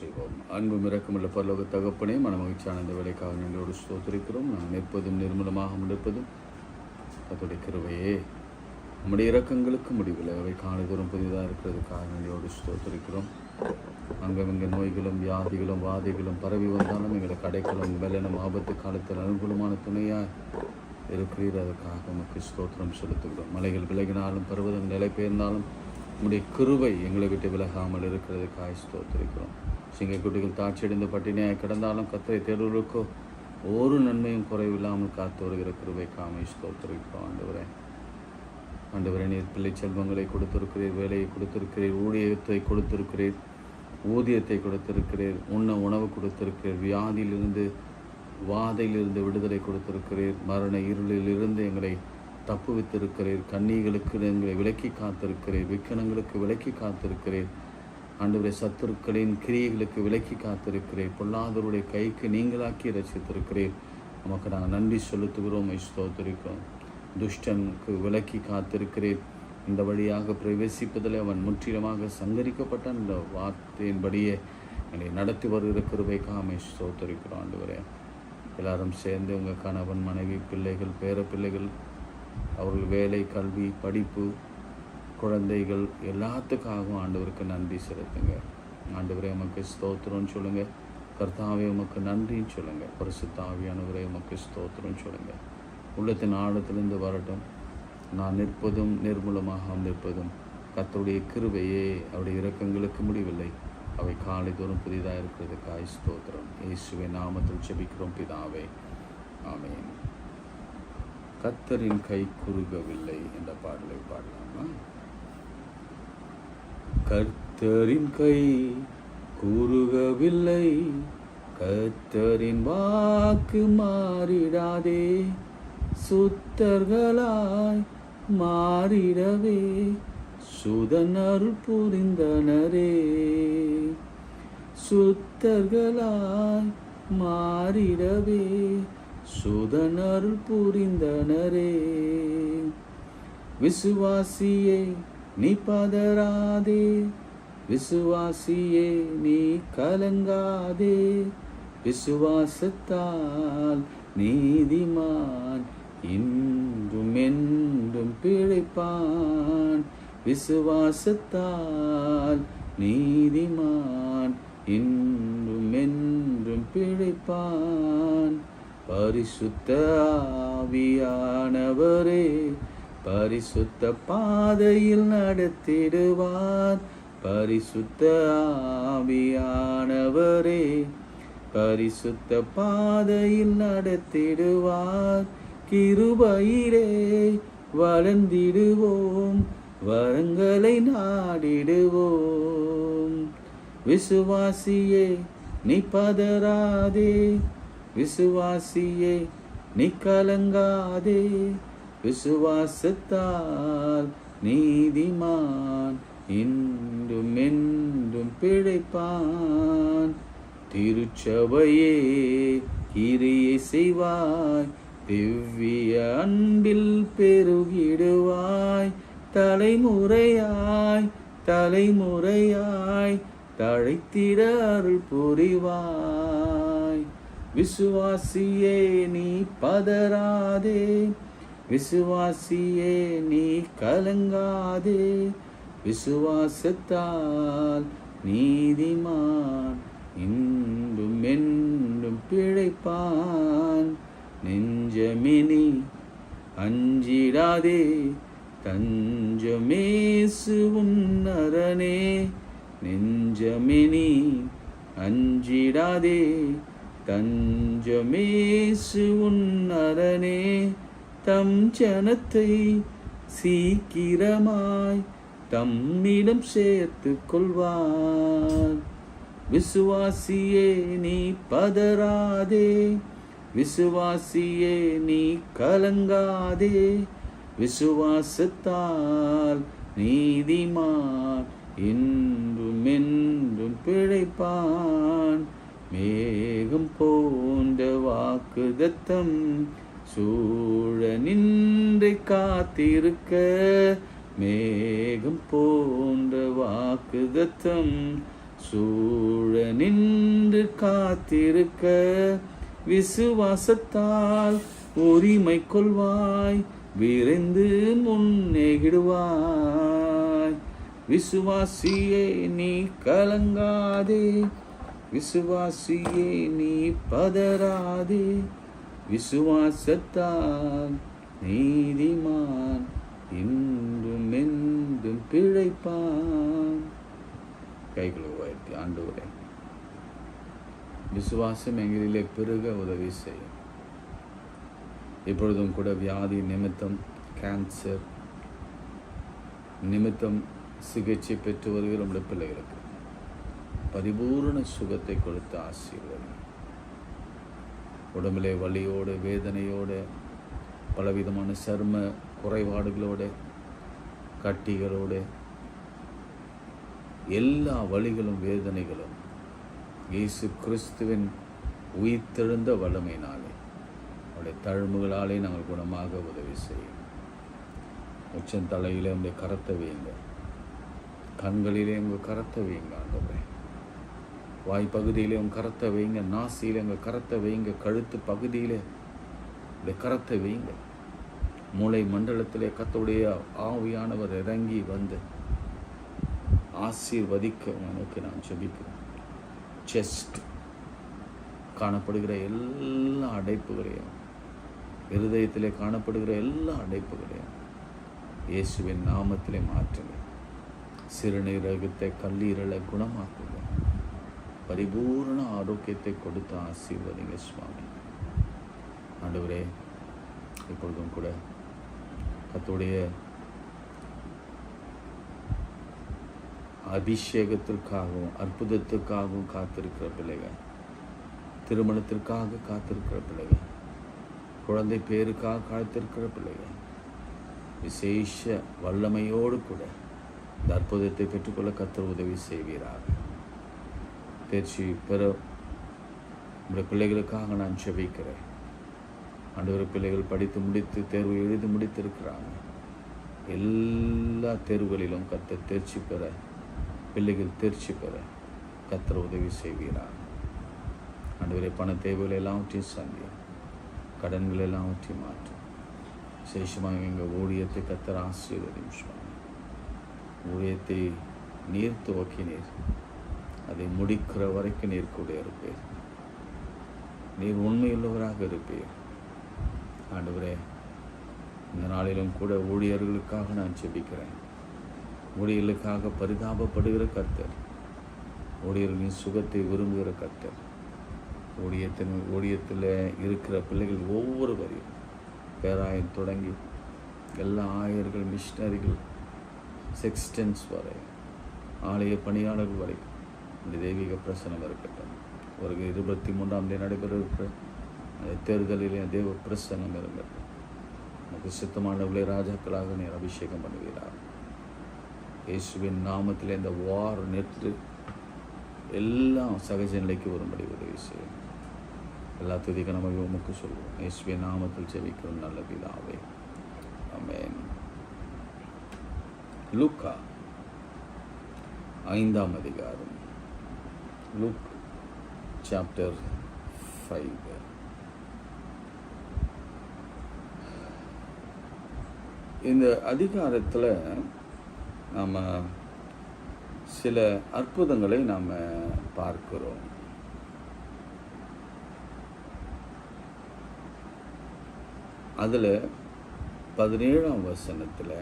செய்வோம். அன்பும் இரக்கமுள்ள பரலோக தகப்பனே, மனமகிழ்ச்சியான இந்த வேலைக்காக நன்றியோடு ஸ்தோத்திரிக்கிறோம். நான் நிற்பதும் நிர்மூலமாக முடிப்பதும் கர்த்தருடைய கிருபையே. நம்முடைய இரக்கங்களுக்கு முடிவில் அவை காலைதோறும் புதிதாக இருக்கிறதுக்காக நன்றியோடு ஸ்தோத்திரிக்கிறோம். அங்கங்கே நோய்களும் வியாதிகளும் வாதிகளும் பரவி வந்தாலும் எங்களை கடைகளும் வெள்ளனும் ஆபத்து காலத்தில் அனுகூலமான துணையாக இருக்கிறீர். அதற்காக நமக்கு ஸ்தோத்திரம் செலுத்துகிறோம். மலைகள் விலகினாலும் பருவதம் நிலை பெயர்ந்தாலும் நம்முடைய கிருபை எங்களை விட்டு விலகாமல் இருக்கிறதுக்காக ஸ்தோத்திரிக்கிறோம். சிங்கக்குட்டிகள் தாட்சியடைந்து பட்டினியாக கிடந்தாலும் கர்த்தரை தேடுவதற்கோ ஒரு நன்மையும் குறைவில்லாமல் காத்து வருகிற கிருபைக்காக ஸ்தோத்திரிக்கிறோம். ஆண்டவரே, நீர் பிள்ளை செல்வங்களை கொடுத்திருக்கிறீர், வேலையை கொடுத்திருக்கிறீர், ஊழியத்தை கொடுத்திருக்கிறீர், ஊதியத்தை கொடுத்திருக்கிறீர், உணவு கொடுத்திருக்கிறீர், வியாதியிலிருந்து வாதையிலிருந்து விடுதலை கொடுத்திருக்கிறீர், மரண இருளிலிருந்து எங்களை தப்புவித்திருக்கிறீர், கன்னிகளுக்கு எங்களை விலக்கி காத்திருக்கிறீர், விக்கனங்களுக்கு விலக்கி காத்திருக்கிறீர். ஆண்டவரே, சத்துருக்களின் கிரியைகளுக்கு விலக்கி காத்திருக்கிறீர், பொல்லாதவருடைய கைக்கு நீங்களாக்கி ரசித்திருக்கிறீர். நமக்கு நாங்கள் நன்றி செலுத்துகிறோம், ஸ்தோத்திரிக்கிறோம். துஷ்டனுக்கு விலக்கி காத்திருக்கிறீர். இந்த வழியாக பிரவேசிப்பதில் அவன் முற்றிலுமாக சங்கரிக்கப்பட்டான். இந்த வார்த்தையின்படியே எங்களை நடத்தி வருகிற கிருபைக்காக ஸ்தோத்திரிக்கிறோம். ஆண்டவரே, எல்லாரும் சேர்ந்து உங்கள் கணவன், மனைவி, பிள்ளைகள், பேர பிள்ளைகள், அவர்கள் வேலை, கல்வி, படிப்பு, குழந்தைகள் எல்லாத்துக்காகவும் ஆண்டவருக்கு நன்றி செலுத்துங்க. ஆண்டவரே, உமக்கு ஸ்தோத்திரம்னு சொல்லுங்கள். கர்த்தாவே, உமக்கு நன்றின்னு சொல்லுங்கள். பரிசுத்த ஆவியானவரே, உமக்கு ஸ்தோத்திரம்னு சொல்லுங்கள். உள்ளத்தின் ஆழத்திலிருந்து வரட்டும். நான் நிற்பதும் நிர்மூலமாக நிற்பதும் கர்த்தருடைய கிருபையே. அவருடைய இரக்கங்களுக்கு முடிவில்லை, அவை காலைதோறும் புதிதாக இருக்கிறதுக்காக ஸ்தோத்திரம். இயேசுவின் நாமத்தில் ஜெபிக்கிறோம் பிதாவே, ஆமென். கர்த்தரின் கை குறுகவில்லை என்ற பாடலை பாடலாமா? கர்த்தரின் கை குறுகவில்லை, கர்த்தரின் வாக்கு மாறிடாதே, சுத்தர்களாய் மாறிடவே சுதனருள் புரிந்தனரே, சுத்தர்களாய் மாறிடவே சுதனருள் புரிந்தனரே. விசுவாசியே, நீ பதறாதே, விசுவாசியே, நீ கலங்காதே, விசுவாசத்தால் நீதிமான் இன்றும் என்றும் பிழைப்பான், விசுவாசத்தால் நீதிமான் இன்றும் என்றும் பிழைப்பான். பரிசுத்த ஆவியானவரே, பரிசுத்த பாதையில் நடத்திடுவார், பரிசுத்த ஆவியானவரே, பரிசுத்த பாதையில் நடத்திடுவார். கிருபையிலே வளர்ந்திடுவோம், வரங்களை நாடிடுவோம். விசுவாசியே, நீ பதறாதே, விசுவாசியே, நீ கலங்காதே, விசுவாசத்தால் நீதிமான் இன்றும் என்றும் பிழைப்பான். திருச்சபையே, கிரியை செய்வாய், திவ்ய அன்பில் பெருகிடுவாய், தலைமுறையாய் தலைமுறையாய் தழைத்திட அருள் புரிவாய். விசுவாசியே, நீ பதறாதே, விசுவாசியே, நீ கலங்காதே, விசுவாசத்தால் நீதிமான் இன்றும் என்றும் பிழைப்பான். நெஞ்சமினி அஞ்சிடாதே, தஞ்சமேசு உன்னரனே, நெஞ்சமினி அஞ்சிடாதே, தஞ்சமேசு உன்னரனே. தம் ஜனத்தை சீக்கிரமாய் தம்மிடம் சேர்த்து கொள்வார். விசுவாசியே, நீ பதறாதே, விசுவாசியே, நீ கலங்காதே, விசுவாசத்தால் நீதிமான் இன்றும் என்றும் பிழைப்பான். மேகம் போன்ற வாக்குதத்தம் சூழ நின்று காத்திருக்க, மேகம் போன்ற வாக்குதத்தம் சூழ நின்று காத்திருக்க விசுவாசத்தால் உரிமை கொள்வாய், விரைந்து முன்னேகிடுவாய். விசுவாசியே நீ கலங்காதே, விசுவாசியே நீ பதறாதே, விசுவாசத்தால் நீதிமான் இன்றும் என்றும் பிழைப்பான். கைகளை உயர்த்தி ஆண்டவரே, விசுவாசம் எங்களிலே பெருக உதவி செய்யும். இப்பொழுதும் கூட வியாதி நிமித்தம், கேன்சர் நிமித்தம் சிகிச்சை பெற்று வருகிற நம்முடைய பிள்ளைகளுக்கு பரிபூர்ண சுகத்தை கொடுத்து ஆசீர்வதி. உடம்பிலே வலியோடு, வேதனையோடு, பலவிதமான சர்ம குறைபாடுகளோடு, கட்டிகளோடு, எல்லா வலிகளும் வேதனைகளும் இயேசு கிறிஸ்துவின் உயிர்த்தெழுந்த வல்லமையினாலே அவருடைய தழும்புகளாலே நாங்கள் குணமாக உதவி செய்யும். உச்சந்தலையிலே உங்களுடைய கரத்தை வையுங்க, கண்களிலே உங்கள் கரத்தை வையுங்க ஆண்டவரே, வாய்ப்பகுதியிலே உங்கள் கரத்தை வைங்க, நாசியிலே உங்கள் கரத்தை வைங்க, கழுத்து பகுதியிலே இந்த கரத்தை வைங்க. மூளை மண்டலத்திலே கர்த்தருடைய ஆவியானவர் இறங்கி வந்து ஆசீர்வதிக்க உனக்கு நான் ஜெபிக்கிறேன். செஸ்ட் காணப்படுகிற எல்லா அடைப்புகளையும், இருதயத்திலே காணப்படுகிற எல்லா அடைப்புகளையும் இயேசுவின் நாமத்திலே மாற்றுங்க. சிறுநீரகத்தை, கல்லீரலை குணமாக்குங்க. பரிபூர்ண ஆரோக்கியத்தை கொடுத்து ஆசீர்வதிங்க சுவாமி. ஆண்டவரே, இப்பொழுதும் கூட கர்த்தருடைய அபிஷேகத்திற்காகவும் அற்புதத்திற்காகவும் காத்திருக்கிற பிள்ளைகள், திருமணத்திற்காக காத்திருக்கிற பிள்ளைகள், குழந்தை பேருக்காக காத்திருக்கிற பிள்ளைகள், விசேஷ வல்லமையோடு கூட இந்த அற்புதத்தை பெற்றுக்கொள்ள கர்த்தர் உதவி செய்வீராக. தேர்ச்சி பெற நம்முடைய பிள்ளைகளுக்காக நான் ஜெபிக்கிறேன். ஆண்டவர், பிள்ளைகள் படித்து முடித்து தேர்வு எழுதி முடித்திருக்கிறாங்க. எல்லா தேர்வுகளிலும் கர்த்தர் தேர்ச்சி பெற, பிள்ளைகள் தேர்ச்சி பெற கர்த்தர் உதவி செய்வீராக. ஆண்டவரே, பண தேவைகளை எல்லாவற்றையும் சந்தியும், கடன்கள் எல்லாவற்றையும் மாற்றும். விசேஷமாக எங்கள் ஊழியத்தை கர்த்தர் ஆசீர்வதியும் சுவாமி. ஊழியத்தை நீர் துவக்கினீர், அதை முடிக்கிற வரைக்கும் நீர் கூட இருப்பீர். நீர் உண்மையுள்ளவராக இருப்பீர். ஆண்டவரே, இந்த நாளிலும் கூட ஊழியர்களுக்காக நான் ஜெபிக்கிறேன். ஊழியர்களுக்காக பரிதாபப்படுகிற கர்த்தர், ஊழியர்களின் சுகத்தை விரும்புகிற கர்த்தர், ஊழியத்தில் இருக்கிற பிள்ளைகள் ஒவ்வொருவரையும், பேராயர் தொடங்கி எல்லா ஆயர்கள், மிஷினரிகள், செக்ஸ்டன்ஸ் வரை, ஆலய பணியாளர்கள் வரைக்கும் இந்த தெய்வீக பிரசனம் இருக்கட்டும். ஒரு 23ஆம் தேதி நடைபெற இருக்கிற அந்த தேர்தலிலே தேவ பிரசனம் இருக்கட்டும். நமக்கு சித்தமானவர்களே ராஜாக்களாக நீர் அபிஷேகம் பண்ணுகிறார். இயேசுவின் நாமத்தில் இந்த வார் நிறுத்து எல்லாம் சகஜ நிலைக்கு வரும்படி உதவி செய்யும். எல்லா துதிக்க நமக்கு உமக்கு சொல்லுவோம். இயேசுவின் நாமத்தில் ஜெபிக்கிறோம் நல்ல பிதாவே, ஆமென். லூக்கா 5ஆம் அதிகாரம், லூக் சாப்டர் 5. இந்த அதிகாரத்தில் நாம் சில அற்புதங்களை நாம் பார்க்கிறோம். அதில் 17ஆம் வசனத்தில்,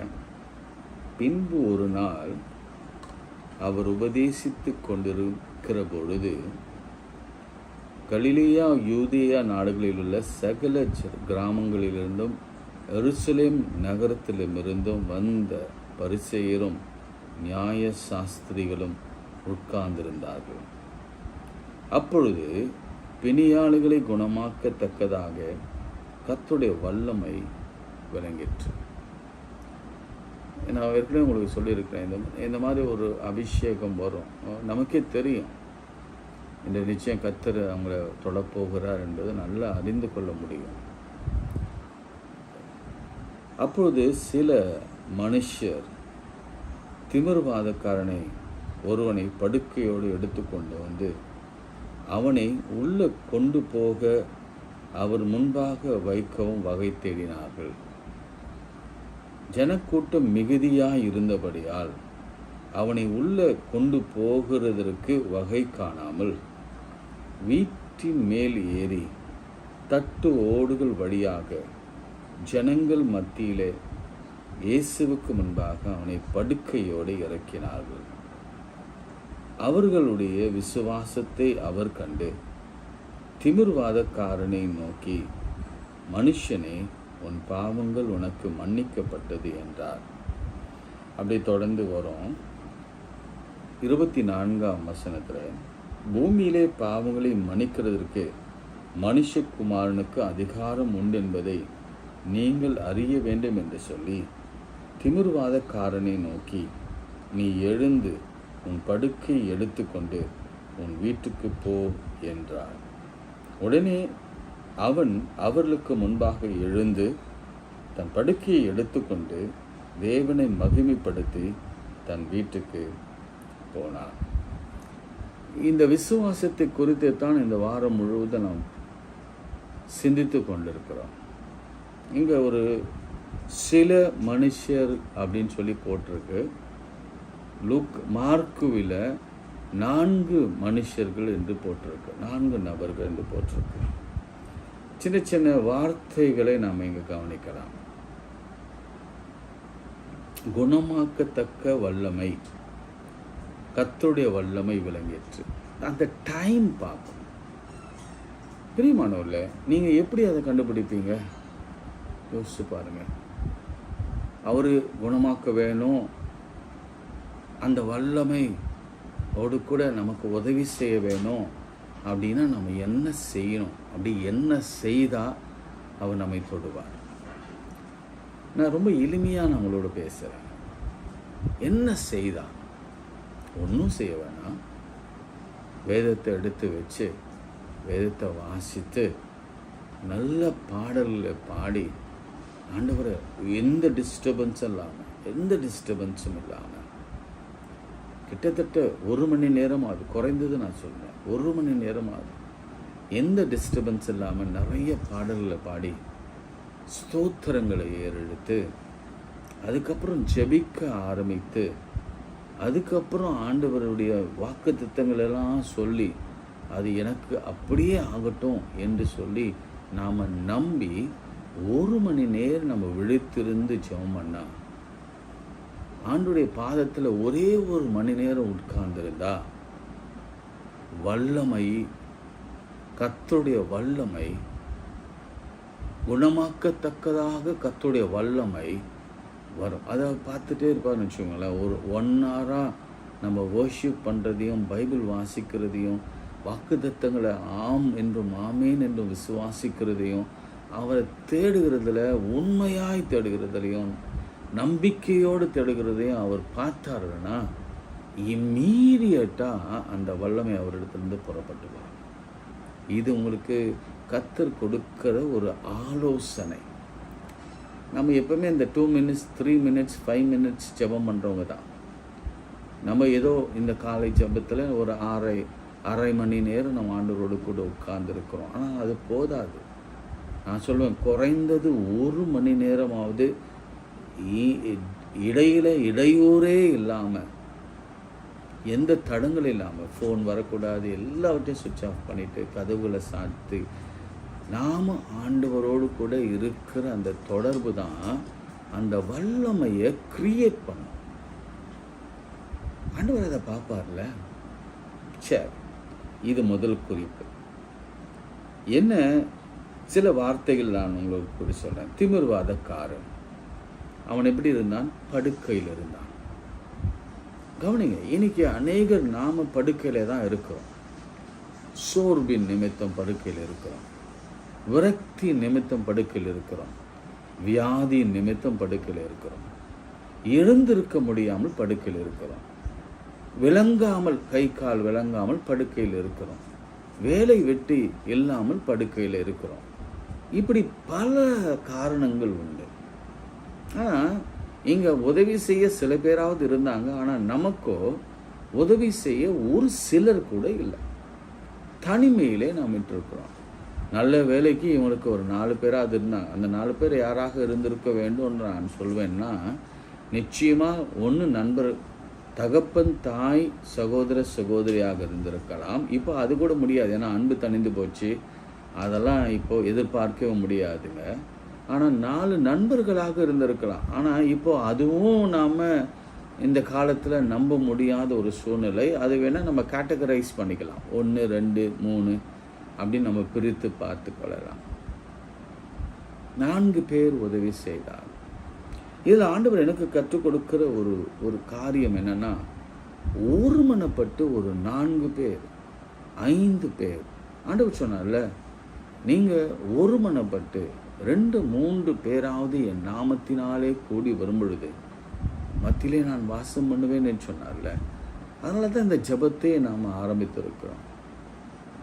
பின்பு ஒரு நாள் அவர் உபதேசித்து கொண்டிருக்கிற பொழுது கலிலேயா யூதேயா நாடுகளில் உள்ள சகல கிராமங்களிலிருந்தும் எருசலேம் நகரத்திலுமிருந்தும் வந்த பரிசேயரும் நியாய சாஸ்திரிகளும் உட்கார்ந்திருந்தார்கள். அப்பொழுது பிணியாளிகளை குணமாக்கத்தக்கதாக கர்த்தருடைய வல்லமை விளங்கிற்று. நான் ஏற்கனவே உங்களுக்கு சொல்லியிருக்கிறேன், இந்த மாதிரி ஒரு அபிஷேகம் வரும். நமக்கே தெரியும் இந்த நிச்சயம் கர்த்தர் அவங்கள தொடப்போகிறார் என்பது நல்லா அறிந்து கொள்ள முடியும். அப்பொழுது சில மனுஷர் திமிர்வாதக்காரனை ஒருவனை படுக்கையோடு எடுத்துக்கொண்டு வந்து அவனை உள்ளே கொண்டு போக அவர் முன்பாக வைக்கவும் வகை தேடினார்கள். ஜனக்கூட்டம் மிகுதியாய் இருந்தபடியால் அவனை உள்ளே கொண்டு போகிறதற்கு வகை காணாமல் வீட்டின் மேல் ஏறி தட்டு ஓடுகள் வழியாக ஜனங்கள் மத்தியிலே இயேசுவுக்கு முன்பாக அவனை படுக்கையோடு இறக்கினார்கள். அவர்களுடைய விசுவாசத்தை அவர் கண்டு திமிர்வாதக்காரனை நோக்கி, மனுஷனே, உன் பாவங்கள் உனக்கு மன்னிக்கப்பட்டது என்றார். அப்படி தொடர்ந்து வரும் 24ஆம் வசனத்தில், பூமியிலே பாவங்களை மன்னிக்கிறதற்கு மனுஷகுமாரனுக்கு அதிகாரம் உண்டு என்பதை நீங்கள் அறிய வேண்டும் என்று சொல்லி திமிர்வாதக்காரனை நோக்கி, நீ எழுந்து உன் படுக்கையை எடுத்துக்கொண்டு உன் வீட்டுக்கு போ என்றார். உடனே அவன் அவர்களுக்கு முன்பாக எழுந்து தன் படுக்கையை எடுத்துக்கொண்டு தேவனை மகிமைப்படுத்தி தன் வீட்டுக்கு போனான். இந்த விசுவாசத்தை குறித்து தான் இந்த வாரம் முழுவதும் நாம் சிந்தித்து கொண்டிருக்கிறோம். இங்கே ஒரு சில மனுஷர் அப்படின்னு சொல்லி போட்டிருக்கு. மார்க்குவில் 4 மனுஷர்கள் என்று போட்டிருக்கு, 4 நபர்கள் என்று போட்டிருக்கு. சின்ன சின்ன வார்த்தைகளை நாம் இங்கே கவனிக்கலாம். குணமாக்கத்தக்க வல்லமை, கர்த்தருடைய வல்லமை விளங்கிற்று. அந்த டைம் பார்க்கணும். பிரியமானவர்களே, நீங்கள் எப்படி அதை கண்டுபிடிப்பீங்க? யோசிச்சு பாருங்க. அவர் குணமாக்க வேணும், அந்த வல்லமை ஓடு கூட நமக்கு உதவி செய்ய வேணும் அப்படின்னா நம்ம என்ன செய்யணும்? அப்படி என்ன செய்தால் அவர் நம்மை தொடுவார்? நான் ரொம்ப எளிமையாக நம்மளோட பேசுகிறேன். என்ன செய்தால்? ஒன்றும் செய்ய வேணாம். வேதத்தை எடுத்து வச்சு வேதத்தை வாசித்து நல்ல பாடல்களை பாடி ஆண்டவரை எந்த டிஸ்டர்பன்ஸும் இல்லாமல் கிட்டத்தட்ட 1 மணி நேரம் ஆகுது, குறைந்தது நான் சொல்கிறேன், 1 மணி நேரம் ஆகுது. எந்த டிஸ்டர்பன்ஸ் இல்லாமல் நிறைய பாடல்களை பாடி ஸ்தோத்திரங்களை ஏறெடுத்து அதுக்கப்புறம் ஜெபிக்க ஆரம்பித்து அதுக்கப்புறம் ஆண்டவருடைய வாக்குத்தத்தங்களெல்லாம் சொல்லி அது எனக்கு அப்படியே ஆகட்டும் என்று சொல்லி நாம் நம்பி 1 மணி நேரம் நம்ம விழித்திருந்து ஜெபம் பண்ணா, ஆண்டுடைய பாதத்தில் ஒரே 1 மணி நேரம் உட்கார்ந்திருந்தா வல்லமை, கர்த்தருடைய வல்லமை, குணமாக்கத்தக்கதாக கர்த்தருடைய வல்லமை வரும். அதை பார்த்துட்டே இருப்பார்னு வச்சுக்கோங்களேன். ஒரு 1 ஹவராக நம்ம வர்ஷிப் பண்ணுறதையும் பைபிள் வாசிக்கிறதையும் வாக்குத்தத்தங்களை ஆம் என்றும் ஆமேன் என்றும் விசுவாசிக்கிறதையும் அவரை தேடுகிறதுல, உண்மையாய் தேடுகிறதுலையும் நம்பிக்கையோடு தேடுகிறதையும் அவர் பார்த்தாருன்னா இம்மீடியட்டாக அந்த வல்லமை அவரிடத்துலேருந்து புறப்பட்டுவார். இது உங்களுக்கு கர்த்தர் கொடுக்கிற ஒரு ஆலோசனை. நம்ம எப்பவுமே இந்த 2 minutes 3 minutes 5 minutes ஜெபம் பண்ணுறவங்க தான். நம்ம ஏதோ இந்த காலை ஜெபத்தில் ஒரு அரை மணி நேரம் நம்ம ஆண்டவரோடு கூட உட்கார்ந்துருக்கிறோம். ஆனால் அது போதாது. நான் சொல்லுவேன், குறைந்தது 1 மணி நேரமாவது இடையில இடையூறே இல்லாமல், எந்த தடங்கள் இல்லாமல், ஃபோன் வரக்கூடாது, எல்லாவற்றையும் சுவிட்ச் ஆஃப் பண்ணிவிட்டு கதவுகளை சாத்தி நாம் ஆண்டவரோடு கூட இருக்கிற அந்த தொடர்பு தான் அந்த வல்லமையை கிரியேட் பண்ணும். ஆண்டவர் அதை பார்ப்பார்ல. சரி, இது முதல் குறிப்பு. என்ன சில வார்த்தைகள் நான் உங்களுக்கு கூட சொல்கிறேன். திமிர்வாதக்காரன், அவன் எப்படி இருந்தான்? படுக்கையில் இருந்தான். கவனிங்க, இன்னைக்கு அநேகர் நாம படுக்கையில் தான் இருக்கிறோம். சோர்வின் நிமித்தம் படுக்கையில் இருக்கிறோம், விரக்தி நிமித்தம் படுக்கையில் இருக்கிறோம், வியாதி நிமித்தம் படுக்கையில் இருக்கிறோம், எழுந்திருக்க முடியாமல் படுக்கையில் இருக்கிறோம், விளங்காமல், கை கால் விளங்காமல் படுக்கையில் இருக்கிறோம், வேலை வெட்டி இல்லாமல் படுக்கையில் இருக்கிறோம். இப்படி பல காரணங்கள் உண்டு. ஆனால் இங்கே உதவி செய்ய சில பேராவது இருந்தாங்க. ஆனால் நமக்கோ உதவி செய்ய ஒரு சிலர் கூட இல்லை. தனிமையிலே நாம் இருக்கிறோம். நல்ல வேலைக்கு இவங்களுக்கு ஒரு 4 பேராக இருந்தாங்க. அந்த 4 பேர் யாராக இருந்திருக்க வேண்டும் நான் சொல்வேன்னா, நிச்சயமாக ஒன்று நண்பர், தகப்பன், தாய், சகோதர சகோதரியாக இருந்திருக்கலாம். இப்போ அது கூட முடியாது, ஏன்னா அன்பு தணிந்து போச்சு. அதெல்லாம் இப்போ எதிர்பார்க்கவே முடியாதுங்க. ஆனால் 4 நண்பர்களாக இருந்திருக்கலாம். ஆனால் இப்போ அதுவும் நாம் இந்த காலத்தில் நம்ப முடியாத ஒரு சூழ்நிலை. அது வேணால் நம்ம கேட்டகரைஸ் பண்ணிக்கலாம், 1, 2, 3 அப்படின்னு நம்ம பிரித்து பார்த்து கொள்ளலாம். 4 பேர் உதவி செய்தார். இதில் ஆண்டவர் எனக்கு கற்றுக் கொடுக்கிற ஒரு காரியம் என்னன்னா, ஒருமனப்பட்டு ஒரு 4 பேர் 5 பேர் ஆண்டவர் சொன்னார்ல, நீங்கள் ஒருமனப்பட்டு 2, 3 பேராவது என் நாமத்தினாலே கூடி வரும் பொழுது மத்தியிலே நான் வாசம் பண்ணுவேன்னு சொன்னார்ல. அதனால தான் இந்த ஜெபத்தை நாம் ஆரம்பித்திருக்கிறோம்.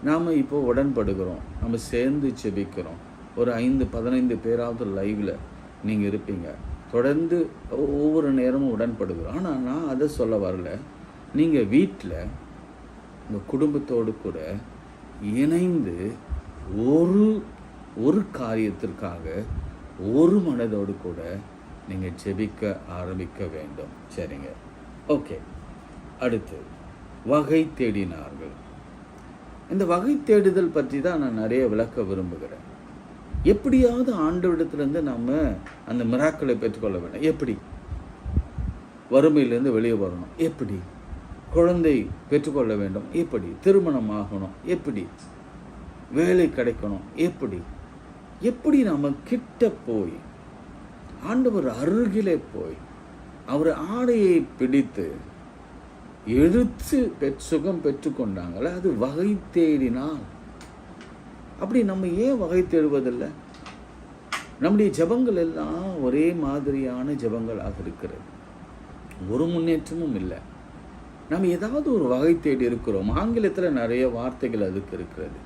நாம் இப்போ உடன்படுகிறோம், நம்ம சேர்ந்து ஜெபிக்கிறோம். ஒரு 5-15 பேராவது லைவில் நீங்கள் இருப்பீங்க. தொடர்ந்து ஒவ்வொரு நேரமும் உடன்படுகிறோம். ஆனால் நான் அதை சொல்ல வரல. நீங்கள் வீட்டில் உங்கள் குடும்பத்தோடு கூட இணைந்து ஒரு காரியத்திற்காக ஒரு மனதோடு கூட நீங்கள் ஜெபிக்க ஆரம்பிக்க வேண்டும். சரிங்க, ஓகே. அடுத்து வகை தேடினார்கள். இந்த வகை தேடுதல் பற்றி தான் நான் நிறைய விளக்க விரும்புகிறேன். எப்படியாவது ஆண்டவரிடத்திலிருந்து நம்ம அந்த மிராக்களை பெற்றுக்கொள்ள வேண்டும். எப்படி? வறுமையிலேருந்து வெளியே வரணும். எப்படி? குழந்தை பெற்றுக்கொள்ள வேண்டும். எப்படி? திருமணம் ஆகணும். எப்படி? வேலை கிடைக்கணும். எப்படி நம்ம கிட்ட போய் ஆண்டவர் அருகிலே போய் அவர் ஆடையை பிடித்து எழுத்து சுகம் பெற்றுக்கொண்டாங்களே, அது வகை தேடினால். அப்படி நம்ம ஏன் வகை தேடுவதில்லை? நம்முடைய ஜெபங்கள் எல்லாம் ஒரே மாதிரியான ஜெபங்களாக இருக்கிறது, ஒரு முன்னேற்றமும் இல்லை. நம்ம ஏதாவது ஒரு வகை தேடி இருக்கிறோம். ஆங்கிலத்தில் நிறைய வார்த்தைகள் அதுக்கு இருக்கிறது.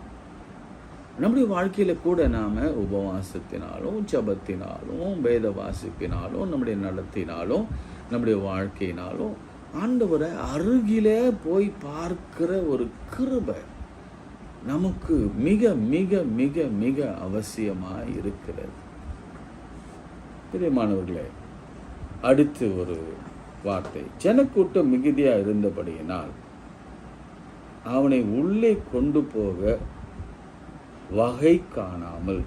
நம்முடைய வாழ்க்கையில் கூட நாம் உபவாசத்தினாலும் ஜபத்தினாலும் வேத வாசிப்பினாலும் நம்முடைய நடத்தினாலும் நம்முடைய வாழ்க்கையினாலும் ஆண்டவரை அருகிலே போய் பார்க்கிற ஒரு கிருபை நமக்கு மிக மிக மிக மிக அவசியமாக இருக்கிறது. பிரியமானவர்களே, அடுத்து ஒரு வார்த்தை. ஜனக்கூட்டம் மிகுதியாக இருந்தபடியினால் அவனை உள்ளே கொண்டு போக வகை காணாமல்.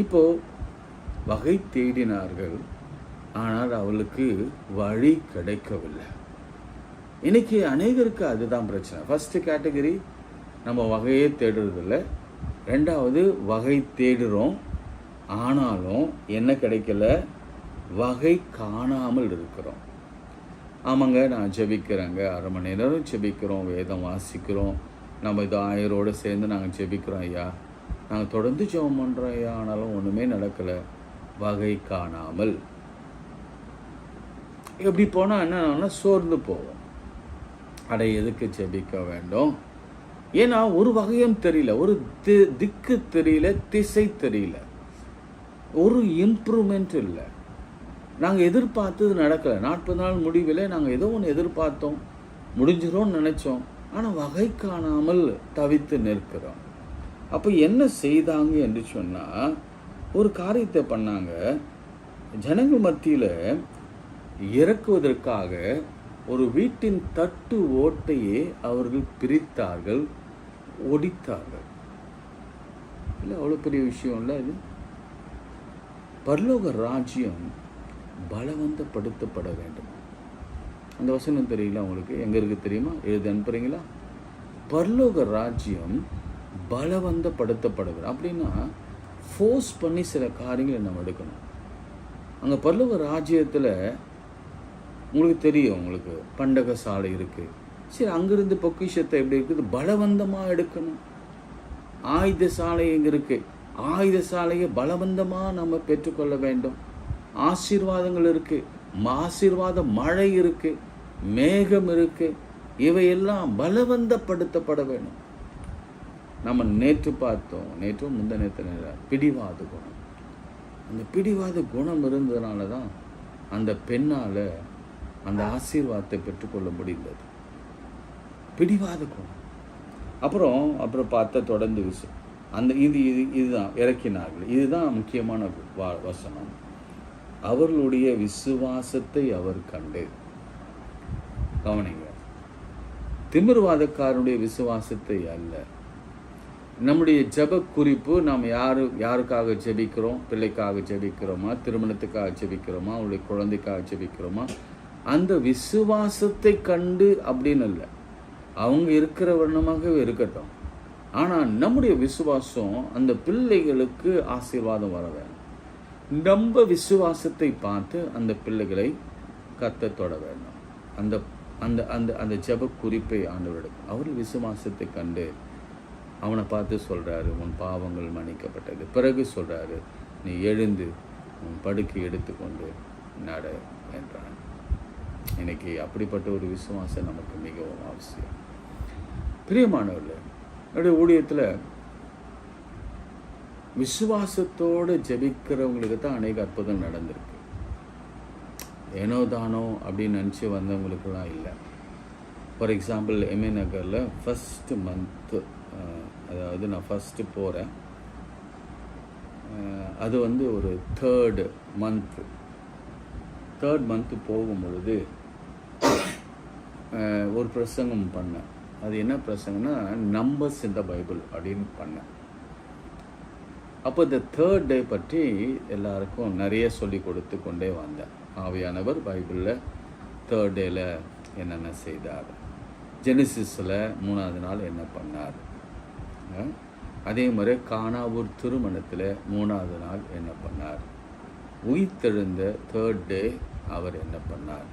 இப்போ வகை தேடினார்கள், ஆனால் அவளுக்கு வழி கிடைக்கவில்லை. இன்னைக்கு அநேகருக்கு அதுதான் பிரச்சனை. ஃபர்ஸ்ட் கேட்டகரி, நம்ம வகையே தேடுறதில்லை. 2வது வகை தேடுறோம், ஆனாலும் என்ன கிடைக்கல? வகை காணாமல் இருக்கிறோம். ஆமாங்க, நான் ஜெபிக்கிறேங்க, 1/2 மணி நேரம் ஜெபிக்கிறோம், வேதம் வாசிக்கிறோம், நம்ம இது 1000ஓடு சேர்ந்து நாங்கள் ஜெபிக்கிறோம் ஐயா, நாங்கள் தொடர்ந்து ஜெபம் பண்ணுறோம் ஐயா, ஆனாலும் ஒன்றுமே நடக்கலை. வகை காணாமல். எப்படி போனால் என்னன்னா சோர்ந்து போவோம். அடை எதுக்கு ஜெபிக்க வேண்டும்? ஏன்னா ஒரு வகையும் தெரியல, ஒரு திக்கு தெரியல, திசை தெரியல, ஒரு இம்ப்ரூவ்மெண்ட் இல்லை. நாங்கள் எதிர்பார்த்தது நடக்கலை. 40 நாள் முடிவில் நாங்கள் ஏதோ ஒன்று எதிர்பார்த்தோம், முடிஞ்சிரோன்னு நினச்சோம், ஆனால் வகை காணாமல் தவித்து நிற்கிறோம். அப்போ என்ன செய்தாங்க என்று சொன்னால், ஒரு காரியத்தை பண்ணாங்க. ஜனங்கள் மத்தியில் இறக்குவதற்காக ஒரு வீட்டின் தட்டு ஓட்டையே அவர்கள் பிரித்தார்கள், ஒடித்தார்கள். இல்லை, அவ்வளோ பெரிய விஷயம் இல்லை அது. பரலோக ராஜ்யம் பலவந்தப்படுத்தப்பட வேண்டும். அந்த வசனம் தெரியல உங்களுக்கு? எங்கே இருக்குது தெரியுமா? எழுதி அனுப்புறீங்களா? பரலோக ராஜ்யம் பலவந்தப்படுத்தப்படுகிறது. அப்படின்னா ஃபோர்ஸ் பண்ணி சில காரியங்களை நம்ம எடுக்கணும். அங்கே பரலோக ராஜ்யத்தில் உங்களுக்கு தெரியும், உங்களுக்கு பண்டக சாலை இருக்குது. சரி, அங்கேருந்து பொக்கிஷத்தை எப்படி இருக்குது? பலவந்தமாக எடுக்கணும். ஆயுத சாலை எங்கே இருக்குது? ஆயுத சாலையை பலவந்தமாக நம்ம பெற்றுக்கொள்ள வேண்டும். ஆசீர்வாதங்கள் இருக்குது, ஆசீர்வாத மழை இருக்குது, மேகம் இருக்குது, இவையெல்லாம் பலவந்தப்படுத்தப்பட வேணும். நம்ம நேற்று பார்த்தோம், நேற்றும் முந்த நேற்று பிடிவாத குணம். அந்த பிடிவாத குணம் இருந்ததுனால தான் அந்த பெண்ணால் அந்த ஆசீர்வாதத்தை பெற்றுக்கொள்ள முடிந்தது. பிடிவாத குணம். அப்புறம் பார்த்தா தொடர்ந்து அந்த இதுதான் இறக்கினார்கள். இதுதான் முக்கியமான வசனம். அவர்களுடைய விசுவாசத்தை அவர் கண்டு. கவனிங்க, திமிர்வாதக்காரனுடைய விசுவாசத்தை அல்ல. நம்முடைய ஜெப குறிப்பு, நாம் யாருக்காக ஜெபிக்கிறோம்? பிள்ளைக்காக ஜெபிக்கிறோமா? திருமணத்துக்காக ஜெபிக்கிறோமா? அவருடைய குழந்தைக்காக ஜெபிக்கிறோமா? அந்த விசுவாசத்தை கண்டு அப்படின்னு இல்லை, அவங்க இருக்கிற வண்ணமாகவே இருக்கட்டும். ஆனால் நம்முடைய விசுவாசம் அந்த பிள்ளைகளுக்கு ஆசீர்வாதம் வர வேணும். நம்ம விசுவாசத்தை பார்த்து அந்த பிள்ளைகளை கர்த்தர் தொட வேண்டும். அந்த அந்த அந்த அந்த ஜெப குறிப்பை ஆண்டவரிடம் அவர் விசுவாசத்தை கண்டு அவனை பார்த்து சொல்கிறாரு, உன் பாவங்கள் மன்னிக்கப்பட்டது. பிறகு சொல்கிறாரு, நீ எழுந்து உன் படுக்கை எடுத்துக்கொண்டு நட என்றான். இன்னைக்கு அப்படிப்பட்ட ஒரு விசுவாசம் நமக்கு மிகவும் அவசியம். பிரியமானவர்களே, என்னுடைய ஊழியத்தில் விசுவாசத்தோடு ஜெபிக்கிறவங்களுக்கு தான் அநேக அற்புதம் நடந்திருக்கு. ஏனோ தானோ அப்படின்னு நினச்சி வந்தவங்களுக்கெல்லாம் இல்லை. ஃபார் எக்ஸாம்பிள், எம்ஏ நகரில் ஃபஸ்ட்டு மந்த்து, அதாவது நான் ஃபஸ்ட்டு போகிறேன், அது ஒரு தேர்ட் மந்த்து போகும் பொழுது ஒரு பிரசங்கம் பண்ணேன். அது என்ன பிரசங்கம்னா, நம்பர்ஸ் இன் த பைபிள் அப்படின்னு பண்ணேன். அப்போ இந்த தேர்ட் டே பற்றி எல்லாருக்கும் நிறைய சொல்லி கொடுத்து கொண்டே வந்தேன். ஆவியானவர் பைபிளில் தேர்ட் டேயில் என்னென்ன செய்தார், ஜெனிசிஸில் 3ஆவது நாள் என்ன பண்ணார், அதே மாதிரி கானாவூர் திருமணத்தில் 3ஆவது நாள் என்ன பண்ணார், உயிர்த்தெழுந்த தேர்ட் டே அவர் என்ன பண்ணார்,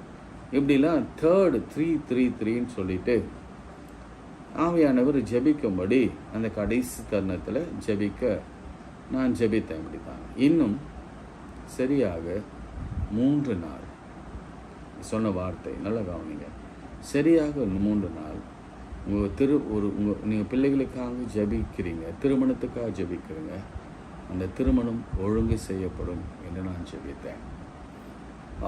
இப்படிலாம் தேர்டு 3-3-3ன்னு சொல்லிட்டு ஆவியானவர் ஜெபிக்கும்படி அந்த கடைசி தருணத்தில் நான் ஜெபித்தேன். இப்படி தான் இன்னும் சரியாக 3 நாள் சொன்ன வார்த்தை நல்ல கவனிங்க. சரியாக 3 நாள் நீங்கள் பிள்ளைகளுக்காக ஜெபிக்கிறீங்க, திருமணத்துக்காக ஜெபிக்கிறீங்க, அந்த திருமணம் ஒழுங்கு செய்யப்படும் என்று நான் ஜெபித்தேன்.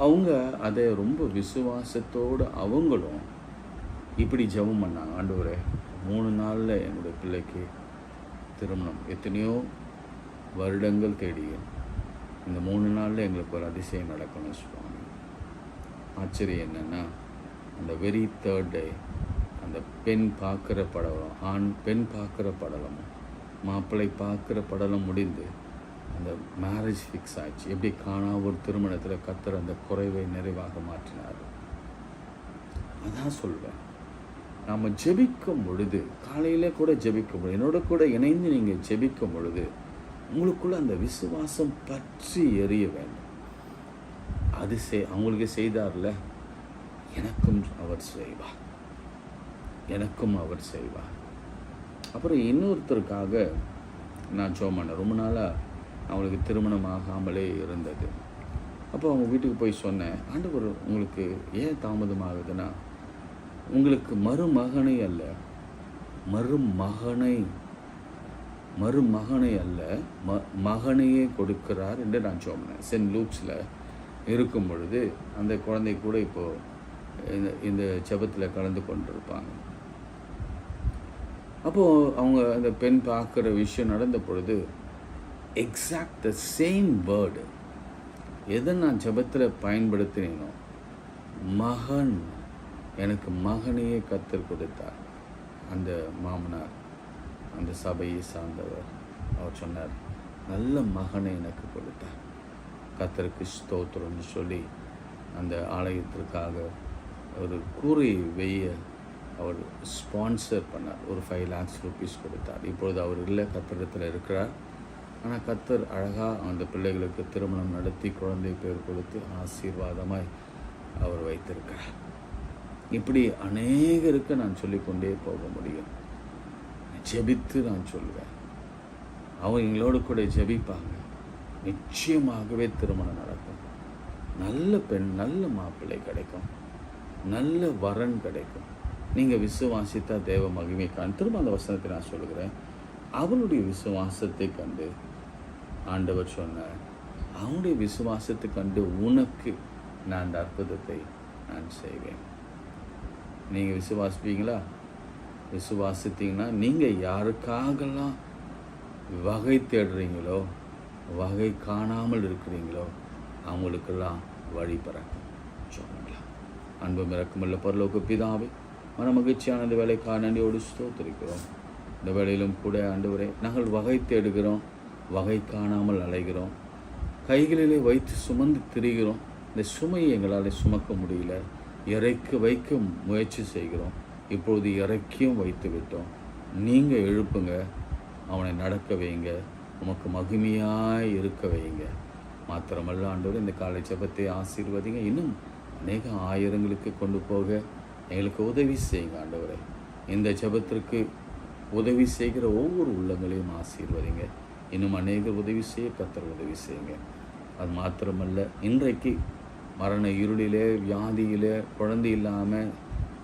அவங்க அதை ரொம்ப விசுவாசத்தோடு அவங்களும் இப்படி ஜெபம் பண்ணாங்க, ஆண்டவரே 3 நாளில் என்னுடைய பிள்ளைக்கு திருமணம், எத்தனையோ வருடங்கள் தேடிய இந்த 3 நாளில் எங்களுக்கு ஒரு அதிசயம் நடக்கணும் சுவாமி. ஆச்சரியம் என்னென்னா, அந்த வெரி தேர்ட் டே அந்த பெண் பார்க்குற படலம், பெண் பார்க்குற படலமும் மாப்பிள்ளை பார்க்குற படலம் முடிந்து அந்த மேரேஜ் ஃபிக்ஸ் ஆச்சு. எப்படி காணாவூர் திருமணத்தில் கர்த்தர் அந்த குறைவை நிறைவாக மாற்றினார். அதான் சொல்வேன், நாம் ஜெபிக்கும் பொழுது, காலையில் கூட ஜெபிக்கும் பொழுது, என்னோட கூட இணைந்து நீங்கள் ஜெபிக்கும் பொழுது உங்களுக்குள்ள அந்த விசுவாசம் பற்றி எரிய வேண்டும். அது அவங்களுக்கு செய்தார்ல, எனக்கும் அவர் செய்வார். அப்புறம் இன்னொருத்தருக்காக நான் ஜெபம் பண்ணேன். ரொம்ப நாளாக அவங்களுக்கு திருமணம் ஆகாமலே இருந்தது. அப்போ அவங்க வீட்டுக்கு போய் சொன்னேன், ஆண்டவர் உங்களுக்கு ஏன் தாமதமாகுதுன்னா, உங்களுக்கு மருமகனை அல்ல மகனையே கொடுக்கிறார் என்று நான் சொன்னேன். சென்ட் லூக்ஸில் இருக்கும் பொழுது அந்த குழந்தை கூட இப்போது இந்த ஜெபத்தில் கலந்து கொண்டிருப்பாங்க. அப்போது அவங்க அந்த பெண் பார்க்குற விஷயம் நடந்த பொழுது எக்ஸாக்ட் த சேம் வேர்டு எதை நான் ஜெபத்தில் பயன்படுத்தினேனோ, மகன், எனக்கு மகனையே கர்த்தர் கொடுத்தார். அந்த மாமனார், அந்த சபையை சார்ந்தவர், அவர் சொன்னார், நல்ல மகனை எனக்கு கொடுத்தார், கர்த்தருக்கு ஸ்தோத்திரம்னு சொல்லி அந்த ஆலயத்திற்காக ஒரு கூரை வெய்ய அவர் ஸ்பான்சர் பண்ணார். ஒரு 5 lakhs rupees கொடுத்தார். இப்பொழுது அவர் இல்லை, கர்த்தரிடத்தில் இருக்கிறார். ஆனால் கர்த்தர் அழகாக அந்த பிள்ளைகளுக்கு திருமணம் நடத்தி குழந்தை பேர் கொடுத்து ஆசீர்வாதமாய் அவர் வைத்திருக்கிறார். இப்படி அநேகருக்கு நான் சொல்லிக்கொண்டே போக முடியும். ஜெபித்து நான் சொல்லுவேன், அவங்க எங்களோடு கூட ஜெபிப்பாங்க, நிச்சயமாகவே திருமணம் நடக்கும். நல்ல பெண், நல்ல மாப்பிள்ளை கிடைக்கும், நல்ல வரன் கிடைக்கும். நீங்கள் விசுவாசித்தா தேவ மகிமை காண். திரும்ப அந்த வசனத்தை நான் சொல்லுகிறேன். அவளுடைய விசுவாசத்தை கண்டு ஆண்டவர் சொன்னார், அவனுடைய விசுவாசத்தை கண்டு உனக்கு நான் அந்த அற்புதத்தை நான் செய்வேன். நீங்கள் விசுவாசிப்பீங்களா? விசுவாசித்தீங்கன்னா நீங்கள் யாருக்காகலாம் வகை தேடுறீங்களோ, வகை காணாமல் இருக்கிறீங்களோ, அவங்களுக்கெல்லாம் வழி பிறக்கும். சொன்னீங்களா? அன்பும் இரக்கமுள்ள பரலோக பிதாவே, மன மகிழ்ச்சியான இந்த வேலைக்காக நன்றியோடு ஸ்தோத்திரிக்கிறோம். இந்த வேலையிலும் கூட ஆண்டவரே, நாங்கள் வகை தேடுகிறோம், வகை காணாமல் அலைகிறோம், கைகளிலே வைத்து சுமந்து திரிகிறோம். இந்த சுமையை எங்களால் சுமக்க முடியல, இறக்கி வைக்க முயற்சி செய்கிறோம். இப்பொழுது இறக்கியும் வைத்து விட்டோம். நீங்கள் எழுப்புங்க, அவனை நடக்க வைங்க, உமக்கு மகிமையாய் இருக்க வைங்க. மாத்திரமல்ல ஆண்டவரே, இந்த காலை ஜெபத்தை ஆசீர்வதிங்க. இன்னும் அநேக ஆயிரங்களுக்கு கொண்டு போக எங்களுக்கு உதவி செய்யுங்க ஆண்டவரே. இந்த ஜெபத்திற்கு உதவி செய்கிற ஒவ்வொரு உள்ளங்களையும் ஆசீர்வதிங்க. இன்னும் அநேகர் உதவி செய்ய கர்த்தர் உதவி செய்யுங்க. அது மாத்திரமல்ல, இன்றைக்கு மரண இருளிலே, வியாதியிலே, குழந்தை இல்லாமல்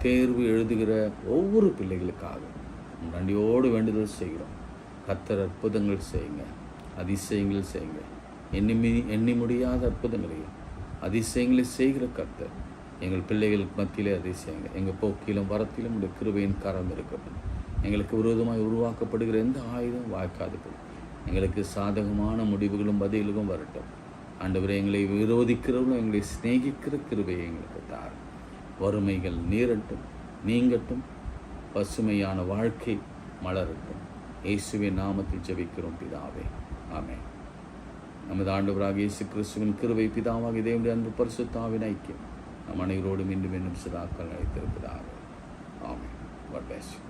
தேர்வு எழுதுகிற ஒவ்வொரு பிள்ளைகளுக்காக நன்றியோடு வேண்டுதல் செய்கிறோம். கர்த்தர் அற்புதங்கள் செய்யுங்க, அதிசயங்கள் செய்யுங்க. எண்ணி முடியாத அற்புதங்களையும் அதிசயங்களை செய்கிற கர்த்தர் எங்கள் பிள்ளைகளுக்கு மத்தியிலே அதிசயங்க. எங்கள் போக்கிலும் வரத்திலும் உடைய கிருபையின் கரம் இருக்கட்டும். எங்களுக்கு விரோதமாய் உருவாக்கப்படுகிற எந்த ஆயுதம் வாய்க்காது போய் எங்களுக்கு சாதகமான முடிவுகளும் பதில்களும் வரட்டும். ஆண்டவரே, எங்களை விரோதிக்கிறவங்களும் எங்களை சிநேகிக்கிற கிருபையை எங்களுக்கு தார். வறுமைகள் நீரட்டும், நீங்கட்டும், பசுமையான வாழ்க்கை மலரட்டும். இயேசுவின் நாமத்தில் ஜெபிக்கிறோம் பிதாவே, ஆமென். நமது ஆண்டவராக இயேசு கிறிஸ்துவின் கிருபை, பிதாவாகிய தேவனுடைய அன்பு, பரிசுத்த ஐக்கியம் நம் அனைவரோடும் இன்னும் சதாக்கள் அழைத்திருப்பதாக. ஆமென். God bless you.